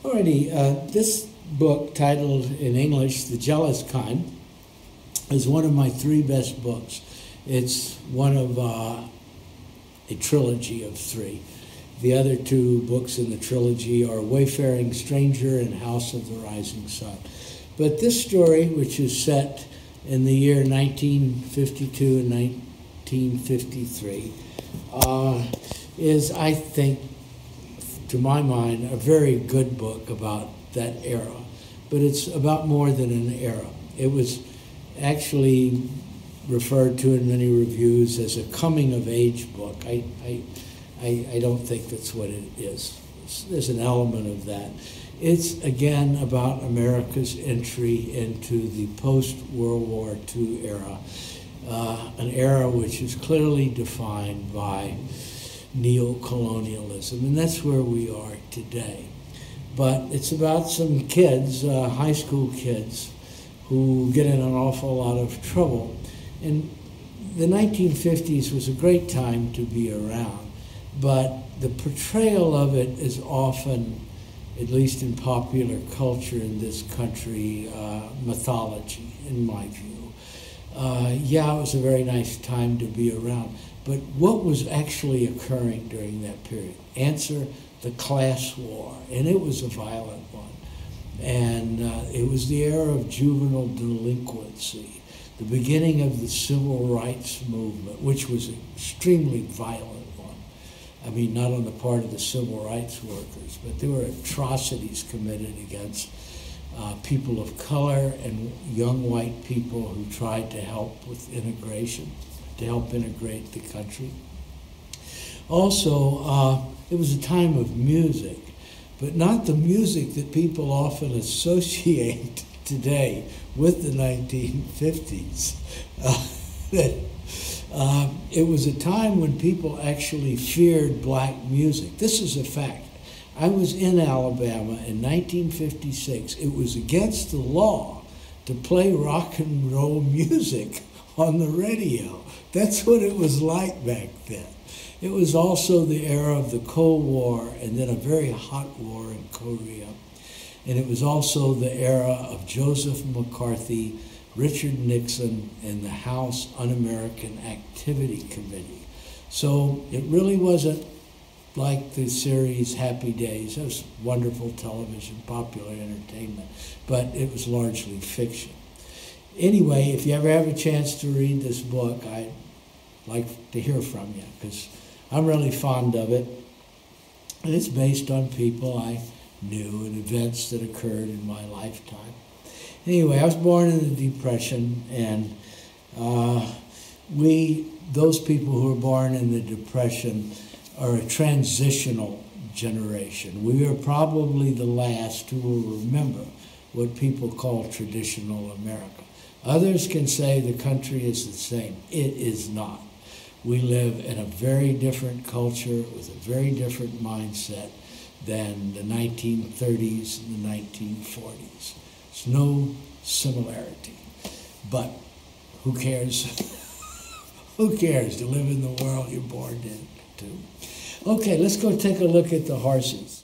Alrighty, this book, titled in English The Jealous Kind, is one of my three best books. It's one of a trilogy of three. The other two books in the trilogy are Wayfaring Stranger and House of the Rising Sun. But this story, which is set in the year 1952 and 1953, is, I think, to my mind, a very good book about that era. But it's about more than an era. It was actually referred to in many reviews as a coming-of-age book. I don't think that's what it is. There's an element of that. It's, again, about America's entry into the post-World War II era, an era which is clearly defined by neo-colonialism, and that's where we are today. But it's about some kids, high school kids, who get in an awful lot of trouble. And the 1950s was a great time to be around, but the portrayal of it is often, at least in popular culture in this country, mythology, in my view. Yeah, it was a very nice time to be around, but what was actually occurring during that period? Answer: the class war, and it was a violent one. And it was the era of juvenile delinquency, the beginning of the civil rights movement, which was an extremely violent one. I mean, not on the part of the civil rights workers, but there were atrocities committed against people of color and young white people who tried to help with integration, to help integrate the country. Also, it was a time of music, but not the music that people often associate today with the 1950s. It was a time when people actually feared black music. This is a fact. I was in Alabama in 1956. It was against the law to play rock and roll music on the radio. That's what it was like back then. It was also the era of the Cold War and then a very hot war in Korea. And it was also the era of Joseph McCarthy, Richard Nixon, and the House Un-American Activity Committee. So it really wasn't like the series Happy Days. It was wonderful television, popular entertainment, but it was largely fiction. Anyway, if you ever have a chance to read this book, I'd like to hear from you, because I'm really fond of it. And it's based on people I knew and events that occurred in my lifetime. Anyway, I was born in the Depression, and those people who were born in the Depression are a transitional generation. We are probably the last who will remember what people call traditional America. Others can say the country is the same. It is not. We live in a very different culture with a very different mindset than the 1930s and the 1940s. There's no similarity. But who cares? Who cares to live in the world you're born into? Okay, let's go take a look at the horses.